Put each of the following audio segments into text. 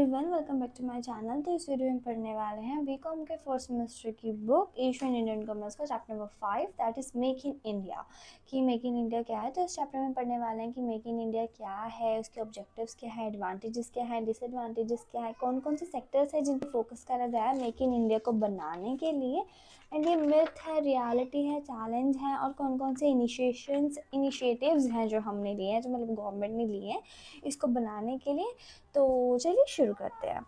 Everyone, welcome back to my channel. तो इस video में पढ़ने वाले हैं बीकॉम के फोर्थ सेमेस्टर की बुक एशियन इंडियन कॉमर्स का chapter number 5 that is make in India. कि मेक इन इंडिया क्या है। तो इस चैप्टर में पढ़ने वाले हैं कि मेक इन इंडिया क्या है, उसके ऑब्जेक्टिव्स क्या है, एडवांटेजेस क्या है, डिसएडवांटेजेस क्या है, कौन कौन से सेक्टर्स है जिन पर फोकस करा गया है मेक इन इंडिया को बनाने के लिए, एंड ये मिथ है, रियलिटी है, चैलेंज है, और कौन कौन से इनिशिएटिव्स हैं जो हमने लिए हैं, जो मतलब गवर्नमेंट ने लिए हैं इसको बनाने के लिए। तो चलिए शुरू करते हैं।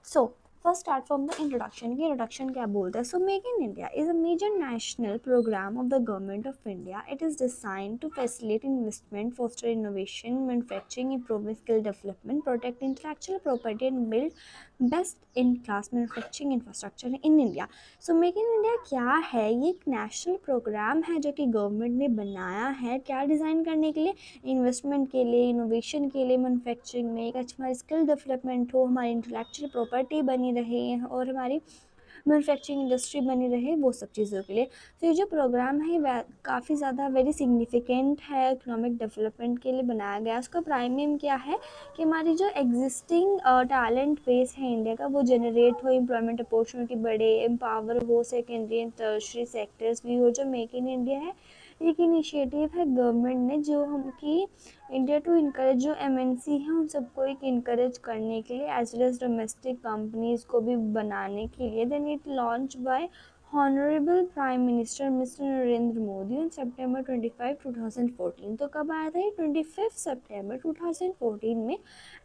So first start from the introduction की इंट्रोडक्शन क्या बोलता है। So make in India is a major national program of the government of India. It is designed to facilitate investment, foster innovation, manufacturing, improve skill development, protect intellectual property and build best in class manufacturing infrastructure in India. So make in India क्या है? ये एक national programme है जो कि government ने बनाया है। क्या डिज़ाइन करने के लिए? इन्वेस्टमेंट के लिए, इनोवेशन के लिए, मैन्युफैक्चरिंग में एक अच्छा हमारी स्किल डेवलपमेंट हो, हमारी इंटेलेक्चुअल प्रॉपर्टी बनी रहे और हमारी मैन्युफैक्चरिंग इंडस्ट्री बनी रहे, वो सब चीज़ों के लिए। तो ये जो प्रोग्राम है वह काफ़ी ज़्यादा वेरी सिग्निफिकेंट है, इकोनॉमिक डेवलपमेंट के लिए बनाया गया। उसका प्राइम एम क्या है कि हमारी जो एग्जिस्टिंग टैलेंट बेस है इंडिया का वो जनरेट हो, एम्प्लॉयमेंट अपॉर्चुनिटी बढ़े, एम्पावर हो, सेकेंडरी एंड टर्शरी सेक्टर्स भी हो। जो मेक इन इंडिया है एक इनिशिएटिव है गवर्नमेंट ने जो हम की इंडिया टू इनकरेज जो एमएनसी है उन सबको एक इनकरेज करने के लिए, as well as domestic companies को भी बनाने के लिए। Then it launch by honourable prime minister mister Narendra Modi on September 25, 2014। तो कब आया था ये? 25 सितंबर 2014 में।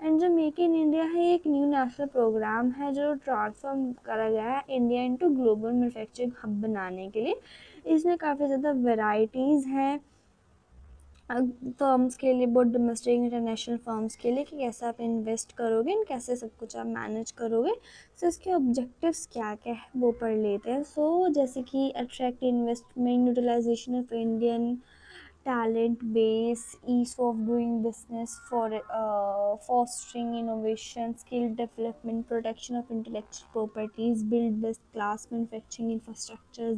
एंड जो मेक इन इंडिया है एक न्यू नेशनल प्रोग्राम है जो ट्रांसफॉर्म करा गया है India into global manufacturing hub बनाने के लिए। इसमें काफ़ी ज़्यादा वेराइटीज़ हैं फर्म्स के लिए, बहुत डोमेस्टिक इंटरनेशनल फर्म्स के लिए, कि कैसे आप इन्वेस्ट करोगे एंड कैसे सब कुछ आप मैनेज करोगे। सो इसके ऑब्जेक्टिव्स क्या क्या है वो पढ़ लेते हैं। सो जैसे कि attract investment, utilisation of Indian talent base, ease of doing business, for fostering innovation, skill development, protection of intellectual properties, build best class manufacturing infrastructure,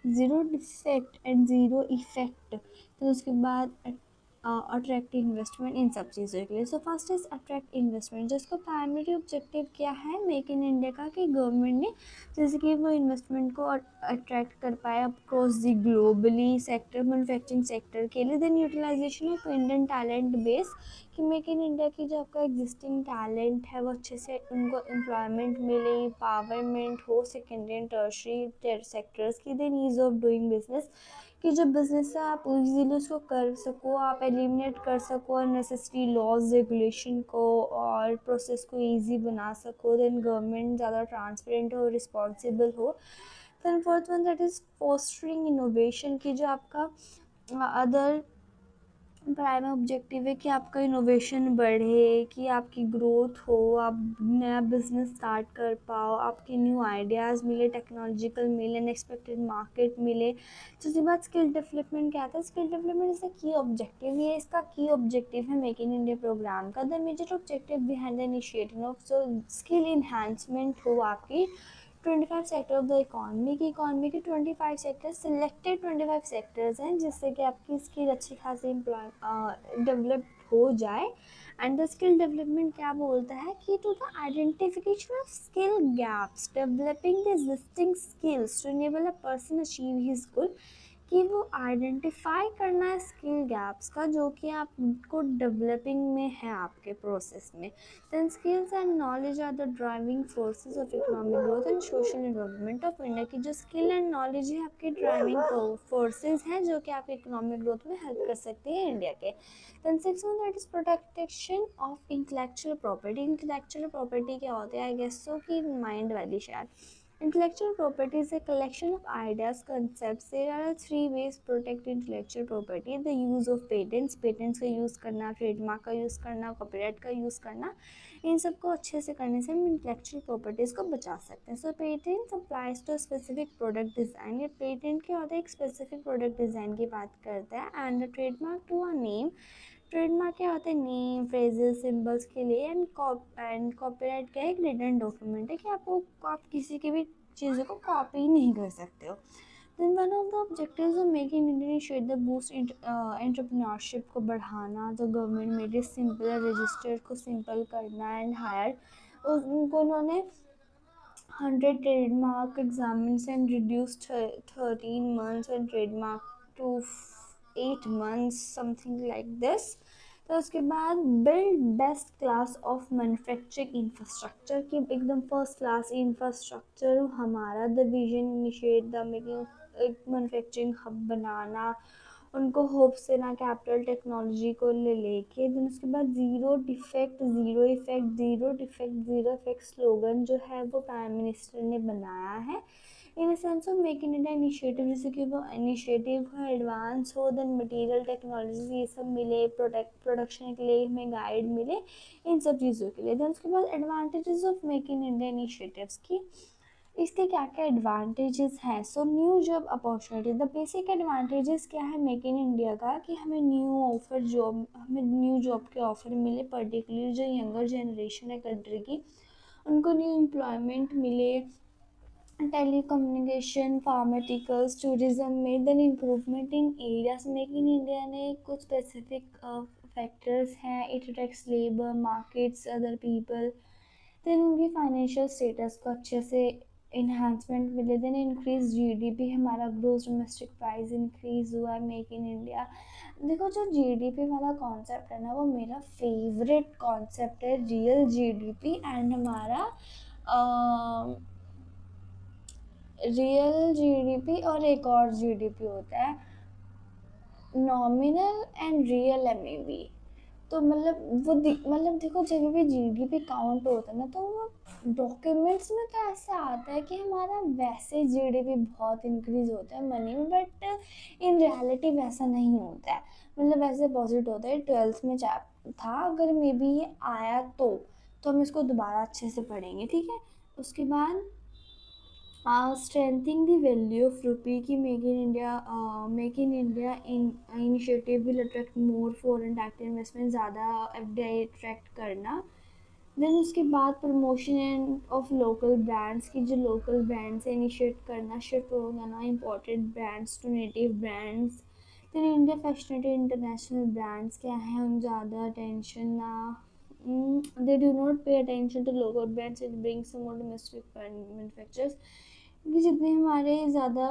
zero defect and zero effect. तो उसके बाद attract investment, इन सब चीज़ों के लिए। So first is attract investment, जिसका primary objective क्या है मेक इन इंडिया का, कि गवर्नमेंट ने जैसे कि वो इन्वेस्टमेंट को अट्रैक्ट कर पाए across the globally sector, manufacturing sector के लिए। Then utilisation of Indian talent base, कि मेक इन इंडिया की जो आपका एग्जिस्टिंग टैलेंट है वो अच्छे से उनको एम्प्लॉयमेंट मिले, पावरमेंट हो सेकेंडरी एंड टर्शरी सेक्टर्स की। Then ease of doing business, कि जो बिज़नेस है आप इजीली उसको कर सको, आप एलिमिनेट कर सको अननेसेसरी लॉज रेगुलेशन को और प्रोसेस को इजी बना सको। देन गवर्नमेंट ज़्यादा ट्रांसपेरेंट हो, रिस्पॉन्सिबल हो। Then fourth one that is fostering innovation, की जो आपका अदर प्राइम ऑब्जेक्टिव है कि आपका इनोवेशन बढ़े, कि आपकी ग्रोथ हो, आप नया बिजनेस स्टार्ट कर पाओ, आपके न्यू आइडियाज़ मिले, टेक्नोलॉजिकल मिले, अनएक्सपेक्टेड मार्केट मिले। तो उसके बाद स्किल डेवलपमेंट क्या आता है? Skill development is the key objective, ये इसका की ऑब्जेक्टिव है मेक इन इंडिया प्रोग्राम का। The major objective behind the initiative of जो स्किल इन्हांसमेंट हो आपकी 25 सेक्टर ऑफ द इकॉनमी की 25 सेक्टर सिलेक्टेड 25 सेक्टर्स हैं जिससे कि आपकी स्किल अच्छी खासी डेवलप हो जाए। एंड द स्किल डेवलपमेंट क्या बोलता है कि to the identification of skill gaps, developing the existing skills to enable a person achieve his goal, कि वो आइडेंटिफाई करना है स्किल गैप्स का जो कि आपको डेवलपिंग में है आपके प्रोसेस में। Then skills and knowledge are the driving forces of economic growth and social development of India, की जो स्किल एंड नॉलेज है आपके ड्राइविंग फोर्सेस हैं जो कि आपके इकोनॉमिक ग्रोथ में हेल्प कर सकती है इंडिया के। Then six one that is protection of intellectual property. Intellectual property क्या होता है? आई गेस सो कि माइंड वाली शायद। Intellectual property is a collection of ideas, concepts. There are three ways to protect intellectual property: the use of patents, patents का use करना, trademark का use करना, कॉपीराइट का यूज़ करना। इन सबको अच्छे से करने से हम इंटेलेक्चुअल प्रॉपर्टीज़ को बचा सकते हैं। So patent applies to specific product design, ये पेटेंट क्या होता है? एक स्पेसिफिक प्रोडक्ट डिज़ाइन की बात करता है। And trademark to a name, trademark क्या होता है? नेम, फ्रेजेस, सिंबल्स के लिए। एंड कॉपीराइट क्या है? एक रिटन डॉक्यूमेंट है कि आप किसी की भी चीज़ों को कॉपी नहीं कर सकते हो। Then one of the objectives of making India initiate the boost entrepreneurship को बढ़ाना, जो government made it simple register को सिंपल करना एंड हायर उनको उन्होंने 100 trademark examines and reduced 13 months and trademark to 8 months, something like this. तो उसके बाद build best class of manufacturing infrastructure की एकदम फर्स्ट क्लास इंफ्रास्ट्रक्चर हमारा the vision initiate the making एक मैन्युफैक्चरिंग हब बनाना, उनको होप्स देना कैपिटल टेक्नोलॉजी को लेके। देन उसके बाद zero defect zero effect, zero defect zero effect slogan जो है वो प्राइम मिनिस्टर ने बनाया है in sense of make in India initiative, जैसे कि वो इनिशिएटिव हो एडवांस हो, देन मटेरियल टेक्नोलॉजी ये सब मिले, प्रोडक्शन के लिए हमें गाइड मिले इन सब चीज़ों के लिए। देन उसके बाद advantages of make in India initiatives की, इसके क्या क्या एडवांटेजेस हैं। So new job opportunity, the basic advantages क्या है मेक इन इंडिया का कि हमें न्यू जॉब के ऑफर मिले, पर्टिकुलरली जो यंगर जनरेशन है कंट्री की उनको न्यू एम्प्लॉयमेंट मिले, टेलीकम्युनिकेशन, फार्मास्यूटिकल्स, टूरिज्म में। Then improvement in areas, make in India ने कुछ स्पेसिफिक फैक्टर्स हैं, it attracts labour markets other people. Then उनकी फाइनेंशियल स्टेटस को अच्छे से इन्हांसमेंट मिले। देन इंक्रीज जीडीपी, हमारा ग्रोस डोमेस्टिक प्राइस इंक्रीज हुआ है मेक इन इंडिया। देखो जो जीडीपी वाला कॉन्सेप्ट है ना वो मेरा फेवरेट कॉन्सेप्ट है, रियल जीडीपी एंड हमारा रियल जीडीपी और एक और जीडीपी होता है नॉमिनल एंड रियल एमईवी। तो मतलब वो मतलब देखो जब भी जीडीपी काउंट होता है ना तो वो डॉक्यूमेंट्स में तो ऐसा आता है कि हमारा वैसे जीडीपी बहुत इंक्रीज होता है मनी में, बट इन रियलिटी वैसा नहीं होता है। मतलब वैसे पॉजिट होता है, 12th में चैप था, अगर मे बी ये आया तो हम इसको दोबारा अच्छे से पढ़ेंगे, ठीक है। उसके बाद strengthening the value of rupee की make in India initiative will attract more foreign direct investment, ज़्यादा एफडीआई अट्रैक्ट करना। देन उसके बाद प्रमोशन ऑफ लोकल ब्रांड्स की, जो लोकल ब्रांड्स इनिशिएट करना, शिफ्ट हो जाना imported brands to native brands. Then India fascinated international brands क्या हैं, उन ज़्यादा अटेंशन ना, they do not pay attention to local brands, it brings some more domestic manufacturers, क्योंकि जितने हमारे ज़्यादा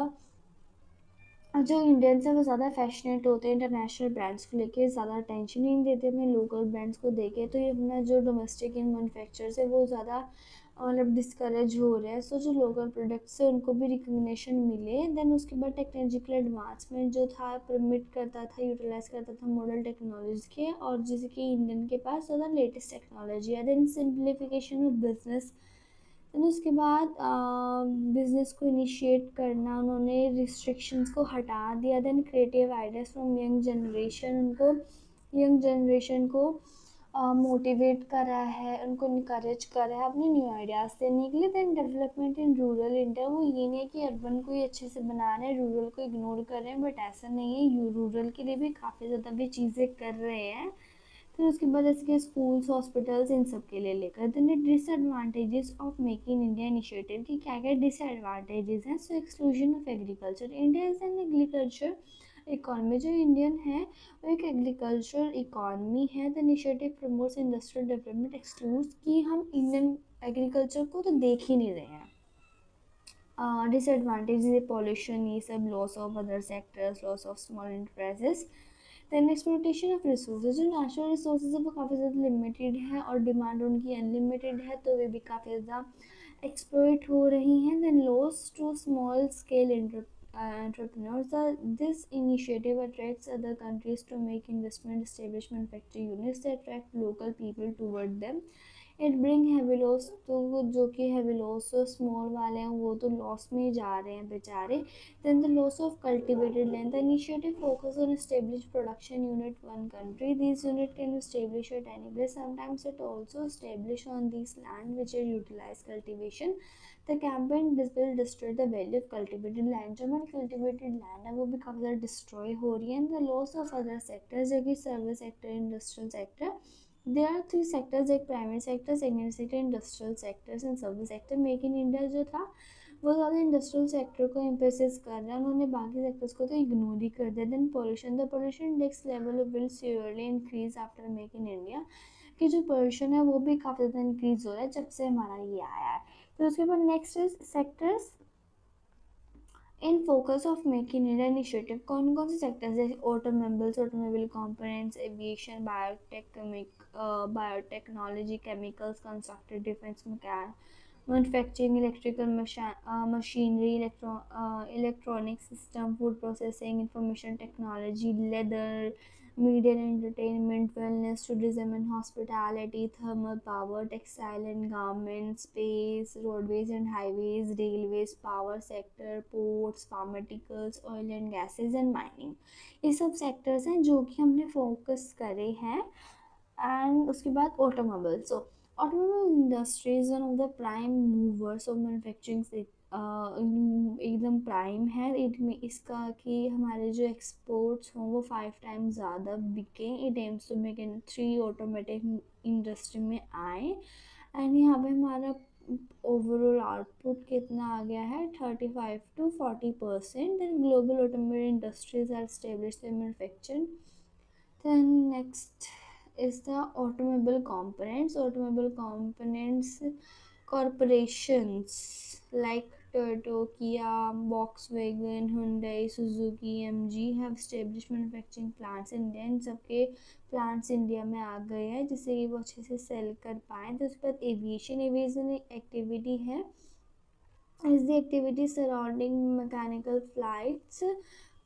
जो इंडियंस हैं वो ज़्यादा फैशनेट होते हैं इंटरनेशनल ब्रांड्स को लेके, ज़्यादा अटेंशन नहीं देते अपने लोकल ब्रांड्स को देके, तो ये अपना जो डोमेस्टिक इन मैनुफैक्चरर्स है वो ज़्यादा मतलब डिस्करेज हो रहे हैं। सो जो लोकल प्रोडक्ट्स है उनको भी रिकग्निशन मिले। देन उसके बाद टेक्नोलॉजिकल एडवांसमेंट जो था परमिट करता था, यूटिलाइज करता था मॉडल टेक्नोलॉजी के, और जैसे कि इंडियन के पास ज़्यादा लेटेस्ट टेक्नोलॉजी है। Then simplification of business, then उसके बाद बिज़नेस को इनिशिएट करना, उन्होंने रिस्ट्रिक्शंस को हटा दिया। Then creative ideas from young generation, उनको यंग जनरेशन को मोटिवेट करा है, उनको इनकरेज करा है अपने न्यू आइडियाज़ देने के लिए। Then development in rural India, वो ये नहीं है कि अर्बन को ही अच्छे से बना रहे हैं रूरल को इग्नोर कर रहे हैं, बट ऐसा नहीं है, रूरल के लिए भी काफ़ी ज़्यादा भी चीज़ें कर रहे हैं। फिर उसके बाद जैसे कि स्कूल्स हॉस्पिटल्स इन सब के लिए लेकर। Then disadvantages of make in India initiative की क्या क्या डिसएडवांटेजेस हैं। So exclusion of agriculture, India is an agriculture economy, जो इंडियन है वो एक एग्रीकल्चर इकॉनमी है। The initiative promotes industrial development, exclude कि हम इंडियन एग्रीकल्चर को तो देख ही नहीं रहे हैं। डिसएडवांटेज है पॉल्यूशन, ये सब, loss of other sectors, loss of small enterprises. Then exploitation of resources, जो नेचुरल रिसोर्सेज है वो काफ़ी ज़्यादा लिमिटेड है और डिमांड उनकी अनलिमिटेड है, तो वे भी काफ़ी ज़्यादा एक्सप्लोइट हो रही हैं। Then loss to small scale entrepreneurs, this initiative attracts other countries to make investment, establish manufacturing units that attract local people toward them. It bring heavy loss, तो जो कि हैवी लॉस स्मॉल वाले हैं वो तो लॉस में ही जा रहे हैं बेचारे। Then the loss of cultivated land, the initiative focus on establish production unit one country, this unit can establish at any place, sometimes it also establish on this land which are utilise cultivation. The campaign this will destroy the value of cultivated land, जो हमारी cultivated land है वो भी काफ़ी ज़्यादा destroy हो रही है। The loss of other sectors, जो कि service sector, industrial sector, there are three sectors, एक primary sector, secondary sector, industrial sectors and service sector. Make in India जो था वो ज़्यादा इंडस्ट्रियल सेक्टर को एम्फेसिस कर रहे हैं, उन्होंने बाकी सेक्टर्स को तो इग्नोर ही कर दिया। Then pollution, the pollution index level will seriously increase after make in India, कि जो पोल्यूशन है वो भी काफ़ी ज़्यादा इंक्रीज हो रहा है जब से हमारा ये आया है। तो उसके बाद next is sectors in focus of make in India initiative. कौन कौन से सेक्टर्स जैसे automobiles, automobile components, aviation, biotechnology, chemicals, constructed, defence, manufacturing, electrical machinery, electronic system, food processing, information technology, leather, media and entertainment, wellness, tourism and hospitality, thermal power, textile and garments, space, roadways and highways, railways, power sector, ports, pharmaceuticals, oil and gases and mining। ये सब sectors हैं जो कि हमने focus करे हैं। And उसके बाद automobile, so automobile industry is one of the prime movers of manufacturing, एकदम प्राइम है इनमें इसका कि हमारे जो एक्सपोर्ट्स हों वो 5 टाइम्स ज़्यादा बिकें। It aims to make in 3 automatic industry में आए। एंड यहाँ पे हमारा ओवरऑल आउटपुट कितना आ गया है 35 to 40%। Then global automobile industries are established in manufacturing। then next is the automobile components. Automobile components corporations like Toyota, Kia, Volkswagen, Hyundai, Suzuki, MG have established manufacturing plants in India। इन सबके plants India में आ गए हैं जिससे कि वो अच्छे से cell कर पाएँ। तो उसके बाद एविएशन, एविएशन एक्टिविटी है is the activity surrounding mechanical flights,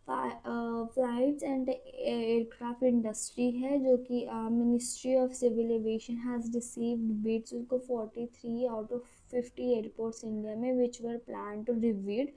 flights and aircraft industry है जो कि ministry of civil aviation has received bids उनको 43 आउट ऑफ 50 एयरपोर्ट्स इंडिया में विच वर प्लान टू रिवीड,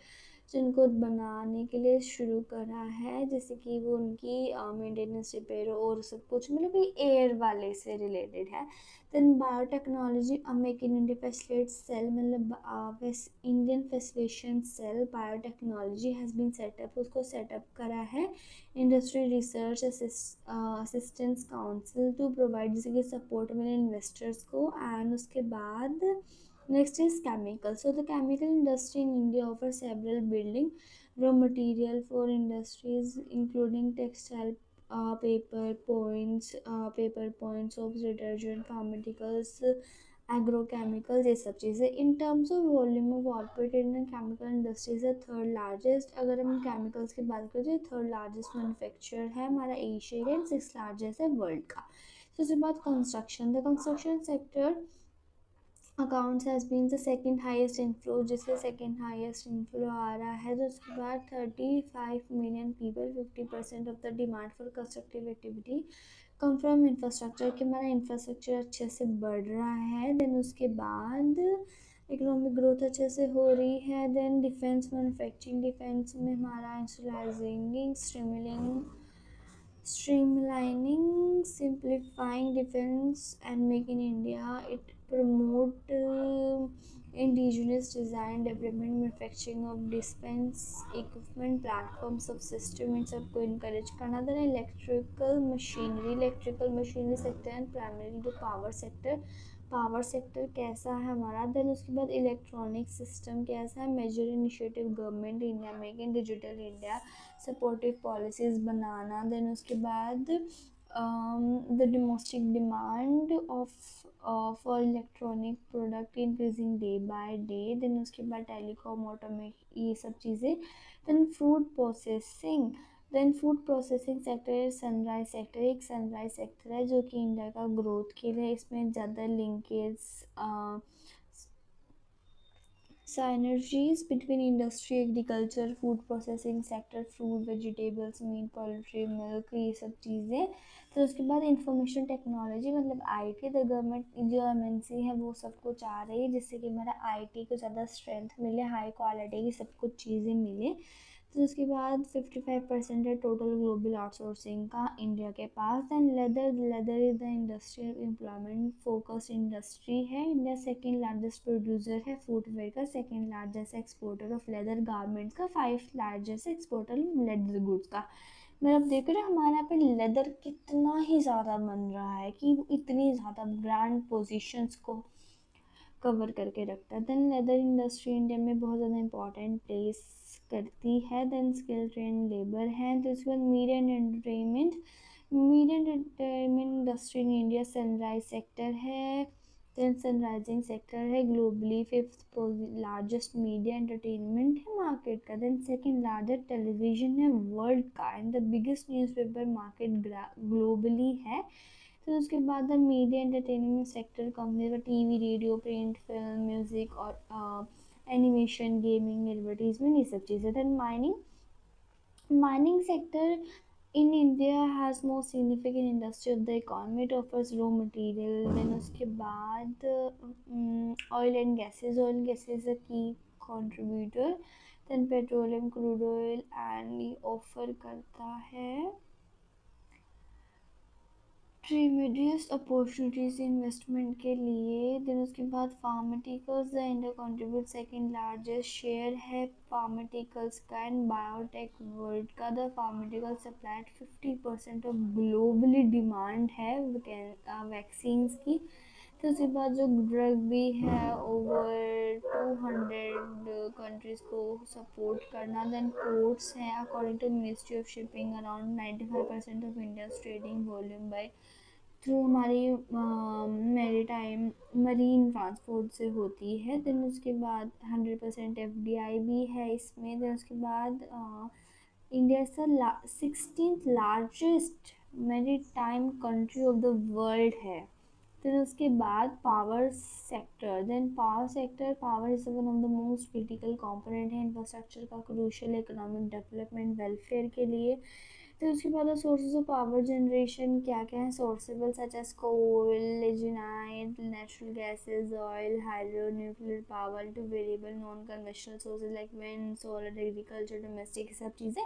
जिनको बनाने के लिए शुरू करा है, जैसे कि वो उनकी मेंटेनेंस, रिपेयर और सब कुछ मतलब कि एयर वाले से रिलेटेड है। Then biotechnology, make in India facilitate cell, मतलब Indian facilitation cell biotechnology has been set up, उसको सेटअप करा है industry research assistance council to provide जैसे कि सपोर्ट मिले इन्वेस्टर्स को। एंड उसके बाद next is chemical. So the chemical industry in India offers several building raw material for industries including textile, paper points, soaps, detergent, pharmaceuticals, agrochemicals, ये सब चीज़ें। In terms of volume of output Indian chemical industry is third largest. अगर हम chemicals की बात करें तो third largest manufacturer है हमारा एशिया का, एंड 6th लार्जेस्ट है वर्ल्ड का। तो उसके बाद construction, the construction sector accounts has been the second highest inflow, जिससे सेकेंड हाइस्ट इनफ्लो आ रहा है। तो उसके बाद 35 million people, 50% of the demand for constructive activity come from infrastructure, कि हमारा इंफ्रास्ट्रक्चर अच्छे से बढ़ रहा है। देन उसके बाद इकोनॉमिक ग्रोथ अच्छे से हो रही है। देन डिफेंस मैन्युफैक्चरिंग, डिफेंस में हमारा इंस्टलाइजिंग, streamlining, simplifying defense and make in India. It promote indigenous design, development, manufacturing of defense equipment, platforms of system, इन सबको encourage करना। then electrical machinery sector and primarily to power sector, power sector कैसा है हमारा। Then उसके बाद electronic system कैसा है, major initiative government India making digital India, supportive policies बनाना। देन उसके बाद the domestic demand of for electronic product increasing day by day. Then उसके बाद टेलीकॉम, ऑटोमेट, ये सब चीज़ें। Then food processing sector, sunrise sector, एक सनराइज सेक्टर है जो कि इंडिया का ग्रोथ के लिए, इसमें ज़्यादा linkage synergies between industry, agriculture, food processing sector, fruit, vegetables, meat, poultry, milk, ये सब चीज़ें। तो उसके बाद इंफॉर्मेशन टेक्नोलॉजी मतलब IT, द गवर्नमेंट जो MNC है वो सब कुछ आ रही है जिससे कि हमारा IT को ज़्यादा स्ट्रेंथ मिले, हाई क्वालिटी की सब कुछ चीज़ें मिले। तो उसके बाद 55% है टोटल ग्लोबल आउटसोर्सिंग का इंडिया के पास। And leather is the industrial employment focus industry है। इंडिया सेकेंड लार्जेस्ट प्रोड्यूसर है फुटवेयर का, second largest exporter of leather garments का, 5th largest exporter leather goods का। मतलब देख रहे हैं हमारे यहाँ पे लेदर कितना ही ज़्यादा बन रहा है कि इतनी ज़्यादा ब्रांड पोजीशंस को कवर करके रखता है। देन लेदर इंडस्ट्री इंडिया में बहुत ज़्यादा इंपॉर्टेंट प्लेस करती है। देन स्किल ट्रेन लेबर है। तो इसके बाद media and entertainment industry in India sunrise sector है। देन सनराइजिंग सेक्टर है, globally fifth largest media entertainment है मार्केट का। देन सेकंड लार्जेस्ट टेलीविजन है वर्ल्ड का and the biggest newspaper market globally है। फिर उसके बाद the media entertainment sector company का TV, radio, print, film, music और एनिमेशन, गेमिंग, एडवर्टीजमेंट, ये सब चीज़ें। Then mining sector in India has most significant industry of the economy. It offers raw material. Then उसके बाद oil and gases. Oil and gases is a key contributor. Then petroleum, crude oil and ये offer करता है ट्रीमेडियस opportunities investment के लिए। Then उसके बाद pharmaceuticals the India contribute second largest share है फार्मास्यूटिकल्स का एंड बायोटेक वर्ल्ड का। The pharmaceutical supply 50% of globally demand है वैक्सीन की। तो उसके बाद जो ड्रग भी है ओवर 200 कंट्रीज को सपोर्ट करना। देन पोर्ट्स हैं, according to ministry of shipping around 95% of India's trading volume by through हमारी मेरीटाइम मरीन ट्रांसपोर्ट से होती है। देन उसके बाद 100% FDI भी है इसमें। देन उसके बाद India is the 16th largest maritime country of the world है। फिर उसके बाद power sector. Then power is one of the most critical component है इंफ्रास्ट्रक्चर का, क्रूशियल इकोनॉमिक डेवलपमेंट वेलफेयर के लिए। फिर उसके बाद सोर्सेज ऑफ पावर जनरेशन क्या क्या है sourceable such as coal, lignite, natural gases, oil, hydro, nuclear power to variable non conventional sources like wind, solar, agriculture, domestic, सब चीज़ें।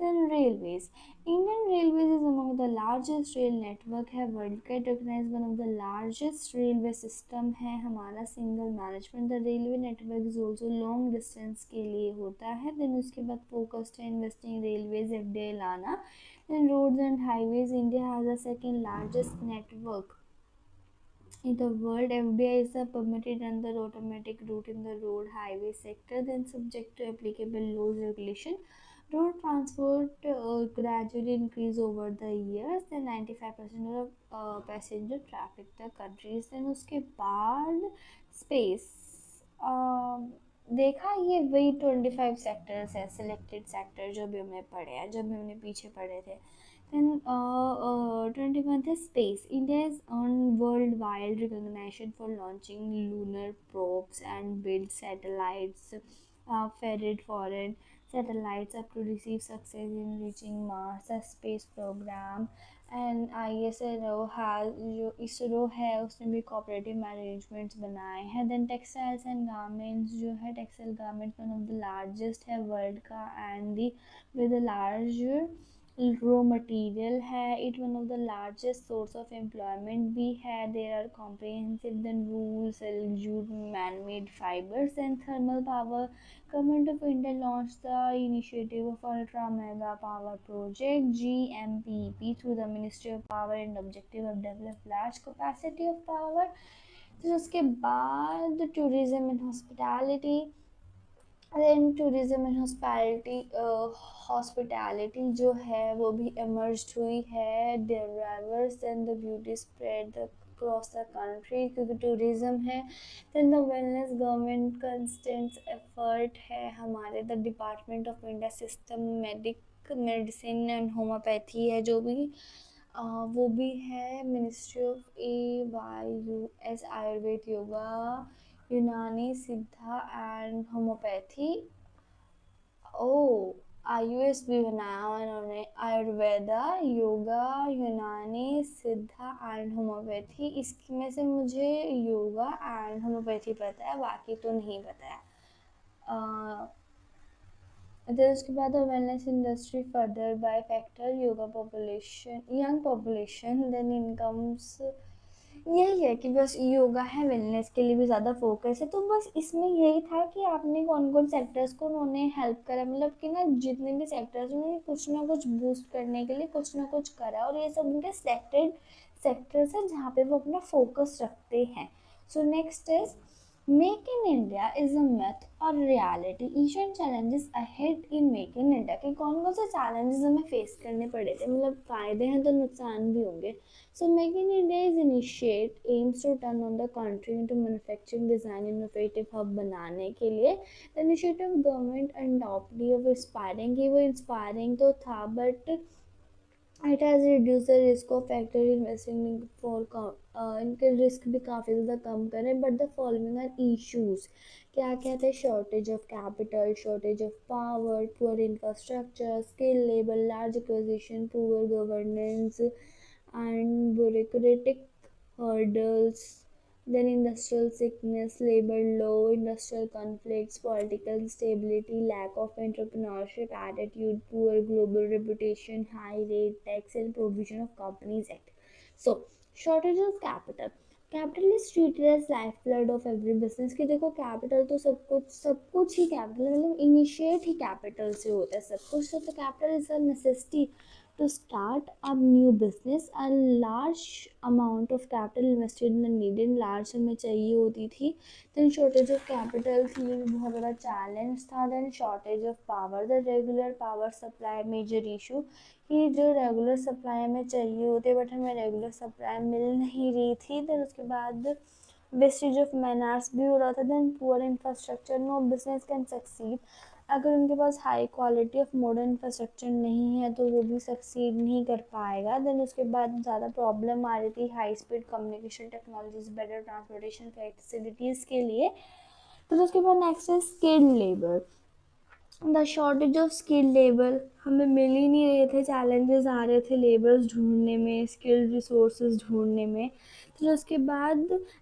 Then railways. Indian railways is among the largest rail network है world का। It recognise one of the largest railway system है हमारा, single management. The railway network is also long distance के लिए होता है। देन उसके बाद फोकस्ड है इन्वेस्टिंग रेलवेज FDI लाना। Then roads and highways, India has the second largest network in the world. FDI is a permitted under automatic route in the road highway sector, then subject to applicable laws regulation. Road transport gradually increase over the years. Then 95% of passenger traffic the countries. Then उसके बाद space देखा, ये वही 25 sectors है, selected sector जो भी हमने पढ़े हैं, जब भी हमने पीछे पढ़े थे। Then 21st is space. India has earned worldwide recognition for launching lunar probes and built satellites, ferried foreign satellites up to receive success in reaching Mars, the space program. And ISRO has जो इसरो है उसने भी cooperative arrangements बनाए हैं। Then textiles and garments जो है, textile garments one of the largest है world का and the with large raw material है। It one of the largest source of employment भी है। There are comprehensive then rules use man made fibres and thermal power. Government of India launched the initiative of Ultra Mega Power Project GMPP through the Ministry of Power and objective of develop large capacity of power. फिर उसके बाद tourism and hospitality. Then tourism and hospitality जो है वो भी emerge हुई है। Drivers and the beauty spread across the country क्योंकि टूरिज्म है। Then the wellness government constant effort है हमारे। The department of India systematic medicine and homeopathy है जो भी वो भी है। Ministry of AYUS Ayurveda, yoga, Unani, Siddha and homeopathy. O IUS भी बनाया उन्होंने, आयुर्वेदा, योगा, यूनानी, सिद्धा एंड होम्योपैथी। इसमें से मुझे योगा एंड होम्योपैथी पता है, बाकी तो नहीं पता है। फिर उसके बाद wellness industry further by factor yoga population, young population, then incomes. यही है कि बस योगा है, वेलनेस के लिए भी ज़्यादा फोकस है। तो बस इसमें यही था कि आपने कौन कौन सेक्टर्स को उन्होंने हेल्प करा, मतलब कि ना जितने भी सेक्टर्स उन्होंने कुछ ना कुछ बूस्ट करने के लिए कुछ ना कुछ करा, और ये सब उनके सेक्टर्स है जहाँ पे वो अपना फोकस रखते हैं। So next is make in India is a myth और reality, Asian challenges ahead in make in India के कौन कौन से चैलेंजेस हमें फेस करने पड़े थे, मतलब फायदे हैं तो नुकसान भी होंगे। So make in India is initiate aims to turn on the country into manufacturing design innovative hub बनाने के लिए initiative government adopt of inspiring, कि वो इंस्पायरिंग तो था but it has reduce the risk of factor investing for इनके risk भी काफ़ी ज़्यादा कम करें। But the following are issues, क्या क्या थे, shortage of capital, shortage of power, poor infrastructure, skill labour, large acquisition, poor governance and bureaucratic hurdles, then industrial sickness, labor law, industrial conflicts, political instability, lack of entrepreneurship attitude, poor global reputation, high rate tax, and provision of Companies Act. So, shortage of capital. Capital is treated as life blood of every business, कि देखो capital तो सब कुछ ही capital, मतलब initiate ही capital से होता है सब कुछ, तो capital is a necessity to start a new business. A large amount of capital invested in the needed, large समय चाहिए होती थी। then shortage of capital थी, ये भी बहुत बड़ा challenge था। then shortage of power, the regular power supply major issue, कि जो रेगुलर सप्लाई हमें चाहिए होती है बट हमें रेगुलर सप्लाई मिल नहीं रही थी। then उसके बाद वेस्टेज ऑफ मैन आवर्स भी हो रहा था। Then poor infrastructure, no business can succeed, अगर उनके पास high quality of modern infrastructure नहीं है तो वो भी सक्सीड नहीं कर पाएगा। देन उसके बाद ज़्यादा प्रॉब्लम आ रही थी high speed communication technologies, better transportation facilities के लिए। तो उसके बाद नेक्स्ट है skilled labour, the shortage of skilled labour, हमें मिल ही नहीं रहे थे, चैलेंजेस आ रहे थे लेबर्स ढूंढने में, स्किल्ड रिसोर्सेज ढूंढने में। फिर उसके बाद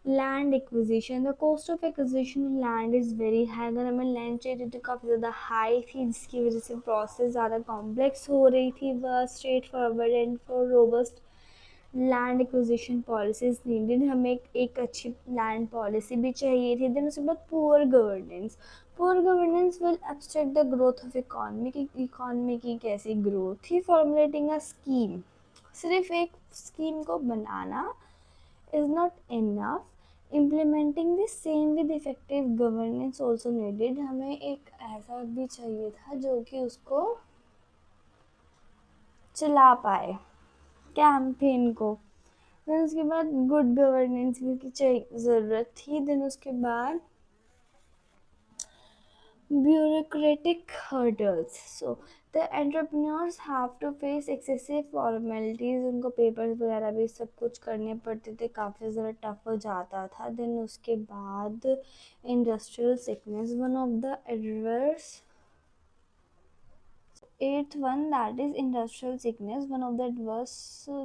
land acquisition, the cost of acquisition land is very high, अगर हमें लैंड चाहिए तो काफ़ी ज़्यादा हाई थी, जिसकी वजह से प्रोसेस ज़्यादा कॉम्प्लेक्स हो रही थी। वह straight forward and for robust land acquisition policies needed, हमें एक अच्छी लैंड पॉलिसी भी चाहिए थी। देन उसके बाद poor governance, poor governance will obstruct the growth of economy, की इकॉनमी की कैसी ग्रोथ थी। फॉर्मुलेटिंग अ स्कीम, सिर्फ एक स्कीम को बनाना is not enough, implementing the same with effective governance also needed, हमें एक ऐसा भी चाहिए था जो कि उसको चला पाए कैंपेन को। देन उसके बाद गुड गवर्नेंस की चाहिए ज़रूरत थी। देन उसके बाद bureaucratic hurdles, so the entrepreneurs have to face excessive formalities, उनको पेपर्स वगैरह भी सब कुछ करने पड़ते थे, काफ़ी ज़्यादा टफ हो जाता था। देन उसके बाद industrial sickness, one of the adverse eighth one, that is industrial sickness, one of the adverse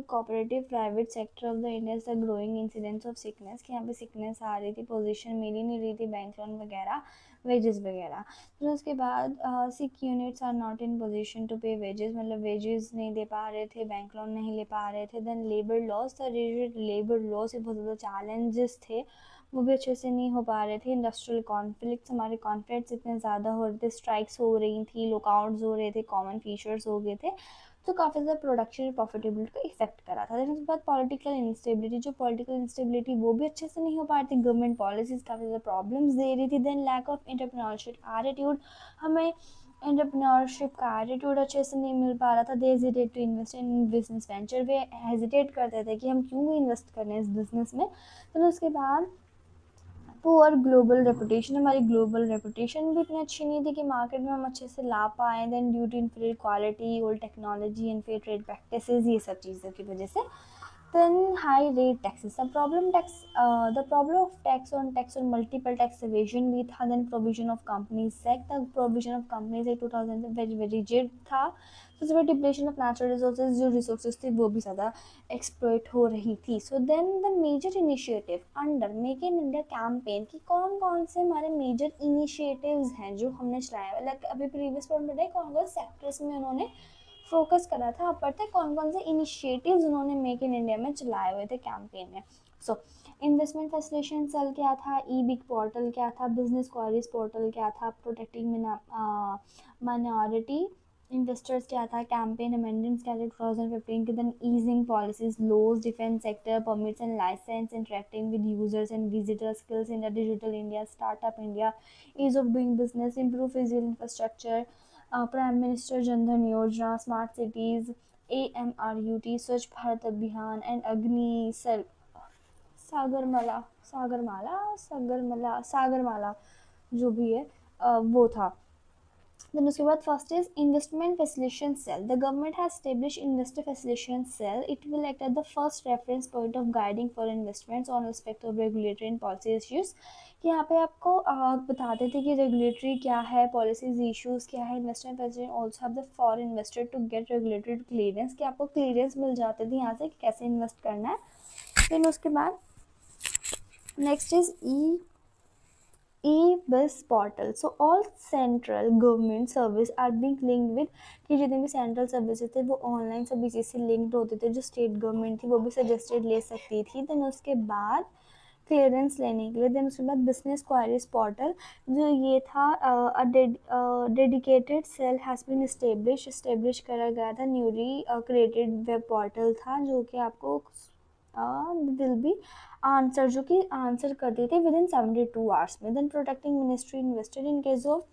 cooperative private sector of the India is the growing incidence of sickness, कि यहाँ पे sickness आ रही थी, पोजीशन मिल ही नहीं रही थी, बैंक लोन वगैरह, wages वगैरह। फिर उसके बाद sick units are not in position to pay wages, मतलब वेजेस नहीं दे पा रहे थे, बैंक लोन नहीं ले पा रहे थे। Then labour loss, the labour law से बहुत ज़्यादा चैलेंजेस थे, वो भी अच्छे से नहीं हो पा रहे थे। इंडस्ट्रियल कॉन्फ्लिक्ट्स, हमारे कॉन्फ्लिक्ट्स इतने ज़्यादा हो रहे थे, स्ट्राइक्स हो रही थी, लुकआउट्स हो रहे थे, कॉमन फीचर्स हो गए थे, तो काफ़ी ज़्यादा प्रोडक्शन और प्रॉफिटेबिलिटी को इफेक्ट करा था। देन उसके बाद पॉलिटिकल इंस्टेबिलिटी, जो पॉलिटिकल इंस्टेबिलिटी वो भी अच्छे से नहीं हो पा रही थी, गवर्नमेंट पॉलिसीज काफ़ी ज़्यादा प्रॉब्लम्स दे रही थी। Then lack of entrepreneurship attitude, हमें एंटरप्रेन्योरशिप का एटीट्यूड अच्छे से नहीं मिल पा रहा था। They hesitate to invest in business venture, वे हेजिटेट करते थे कि हम क्यों इन्वेस्ट करें इस बिजनेस में। तो उसके बाद पुअर ग्लोबल रेपुटेशन, हमारी ग्लोबल रेपुटेशन भी इतनी अच्छी नहीं थी कि मार्केट में हम अच्छे से ला पाएँ। Then due to inferior quality, old technology, unfair trade practices, ये सब चीज़ों की वजह से। then high rate taxes, the problem of tax on multiple tax evasion भी था। then provision of companies act, the provision of companies act 2000 very very rigid था। तो उसके बाद डिप्लेशन ऑफ नेचुरल रिसोर्सेज, जो रिसोर्सेज थे वो भी ज़्यादा एक्सप्लॉइट हो रही थी। So then the major initiative under make in India campaign, की कौन कौन से हमारे मेजर इनिशिएटिव्स हैं जो हमने चलाए, लाइक अभी प्रीवियस पॉइंट बताए कौन कौन सेक्टर्स में उन्होंने फोकस करा था, अब पढ़ते कौन कौन से इनिशिएटिव्स उन्होंने मेक इन इंडिया में चलाए हुए थे कैंपेन में। सो इन्वेस्टमेंट फैसिलिटेशन सेल क्या था, ई बिग पोर्टल क्या था, बिजनेस क्वारीज पोर्टल क्या था, प्रोटेक्टिंग माइनॉरिटी इन्वेस्टर्स क्या था, कैंपेन अमेंडमेंट्स क्या थे 2015 के, then easing policies, laws, defence sector, permits and licence, interacting with users and visitors, skills in the digital India, startup India, ease of doing business, improve physical infrastructure, prime minister Jan Dhan Yojana, smart cities, AMRUT, स्वच्छ भारत अभियान and अग्नि sir Sagarmala Sagarmala जो भी है वो था। Then उसके बाद first is investment facilitation cell. The government has established investor facilitation cell. It will act as the first reference point of guiding for investments on respect of regulatory and policy issues. कि यहाँ पे आपको बताते थे कि regulatory क्या है, policies issues क्या है, investment facility also have the for investor to get regulatory clearance, कि आपको क्लियरेंस मिल जाते थे यहाँ से कि कैसे इन्वेस्ट करना है। फिर उसके बाद next is e-biz portal. So all central government service are being linked with, कि जितने भी सेंट्रल सर्विसेज थे वो ऑनलाइन सभी चीज़ से लिंक्ड होते थे, जो स्टेट गवर्नमेंट थी वो भी सजेस्टेड ले सकती थी। देन उसके बाद क्लियरेंस लेने के लिए, देन उसके बाद बिजनेस क्वायरीज पोर्टल, जो ये था dedicated cell has been establish करा गया था, न्यूली क्रिएटेड वेब पोर्टल था जो कि आपको विल बी आंसर, जो कि आंसर कर देते विद इन 72 आवर्स में। Then protecting ministry invested in case of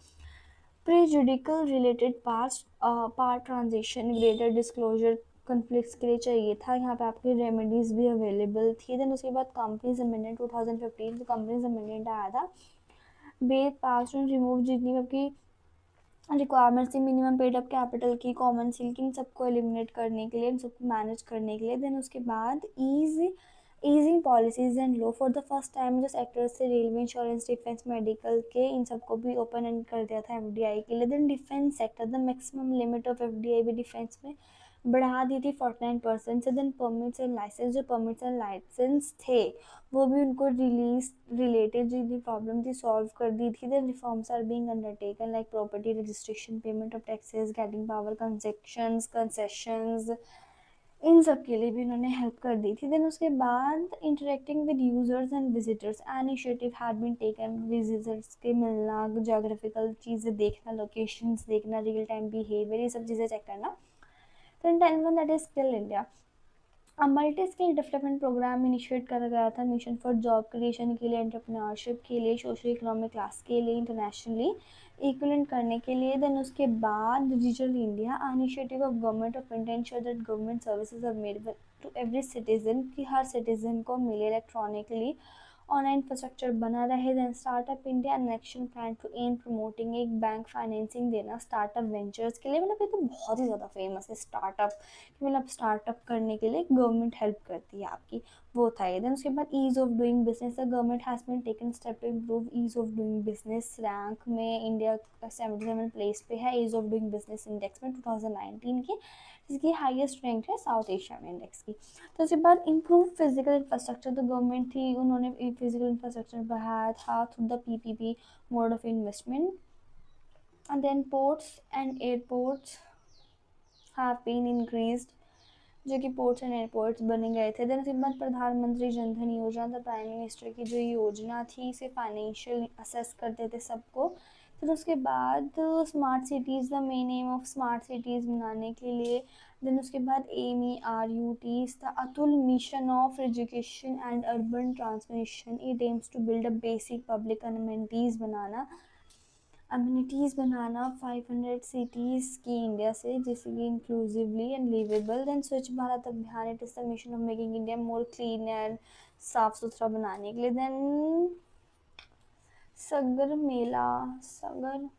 prejudicial related part transaction, greater disclosure conflicts के लिए चाहिए था, यहाँ पे आपकी रेमेडीज भी अवेलेबल थी। देन उसके बाद कंपनीज अमेंडमेंट 2015, तो कंपनीज अमेंडमेंट आया था, बेस पास एंड रिमूव जितनी भी आपकी रिक्वायरमेंट्स थी, मिनिमम पेड अप कैपिटल की, कॉमन सील की, इन सबको एलिमिनेट करने के लिए, इन सबको मैनेज करने के लिए। देन उसके बाद easing policies and law, for the first time जो सेक्टर्स थे रेलवे, इंश्योरेंस, डिफेंस, मेडिकल के, इन सबको भी ओपन एंड कर दिया था FDI के लिए। Then defence sector, the maximum limit of FDI भी डिफेंस में बढ़ा दी थी 49% से। देन परमिट्स एंड लाइसेंस, जो परमिट्स एंड लाइसेंस थे वो भी उनको रिलीज रिलेटेड जो प्रॉब्लम थी सॉल्व कर दी थी। Then reforms are being undertaken like property registration, payment of taxes, getting power concessions, इन सब के लिए भी उन्होंने हेल्प कर दी थी। देन उसके बाद interacting with users and visitors, initiative had been taken, visitors के मिलना, जोग्राफिकल चीज़ें देखना, लोकेशंस देखना, रियल टाइम बिहेवियर, ये सब चीज़ें चेक करना। Then 10th that is skill India, multi skill development programme initiate करा गया था, मिशन फॉर जॉब क्रिएशन के लिए, एंटरप्रेन्योरशिप के लिए, सोशो इकोनॉमिक क्लास के लिए, इंटरनेशनली इक्वलेंट करने के लिए। देन उसके बाद digital India, initiative of government of India ensure that government services are made to every citizen, कि हर सिटीजन को मिले इलेक्ट्रॉनिकली, ऑनलाइन इंफ्रास्ट्रक्चर बना रहे। Then startup India, an action plan to aim promoting, एक बैंक फाइनेंसिंग देना startup ventures के लिए, मतलब ये तो बहुत ही ज़्यादा फेमस है स्टार्टअप, मतलब स्टार्टअप करने के लिए गवर्नमेंट हेल्प करती है आपकी, वो था ये। देन उसके बाद ease of doing business, the government has been taken step to improve ease of doing business, rank में इंडिया 77 प्लेस पे है ease of doing business index में 2019 की, जिसकी हाईएस्ट रैंक है साउथ एशिया में इंडेक्स की। तो उसके बाद इम्प्रूव फिजिकल इंफ्रास्ट्रक्चर, तो गवर्नमेंट थी उन्होंने फिजिकल इंफ्रास्ट्रक्चर बढ़ाया था through the PPP mode of investment. And then ports and airports have been increased, जो कि पोर्ट्स एंड एयरपोर्ट्स बने गए थे। देन उसके बाद प्रधानमंत्री जनधन योजना, द प्राइम मिनिस्टर की जो योजना थी, इसे फाइनेंशियल असेस करते थे सबको। फिर उसके बाद smart cities, the main aim of smart cities बनाने के लिए। देन उसके बाद AMERUT, the Atul mission of education and urban transmission, it aims to build a basic public amenities बनाना 500 सिटीज़ की इंडिया से, जैसे कि इंक्लूसिवली एंड लिवेबल। देन स्वच्छ भारत अभियान, it is the mission of making India more clean and साफ सुथरा बनाने के लिए। देन सगर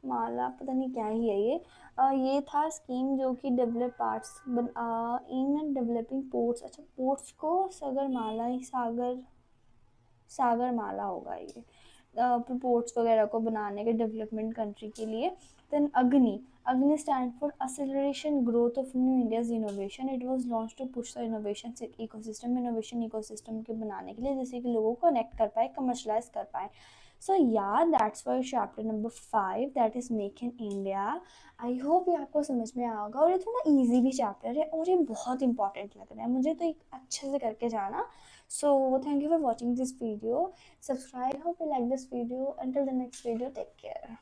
माला पता नहीं क्या ही है ये था स्कीम जो कि develop parts in developing ports, अच्छा पोर्ट्स को सागर माला होगा ये, पोर्ट्स वगैरह को बनाने के डेवलपमेंट कंट्री के लिए। Then Agni stand for acceleration growth of new India's innovation, it was launch to push the innovation ecosystem के बनाने के लिए, जैसे कि लोगों को कनेक्ट कर पाए, कमर्शलाइज कर पाए। सो या that's why chapter number 5 that is make in India. I hope ये आपको समझ में आया होगा, और ये थोड़ा ईजी भी चैप्टर है और ये बहुत इंपॉर्टेंट लग रहा है मुझे, तो एक अच्छे से करके जाना। So thank you for watching this video. Subscribe. Hope you like this video. Until the next video, take care.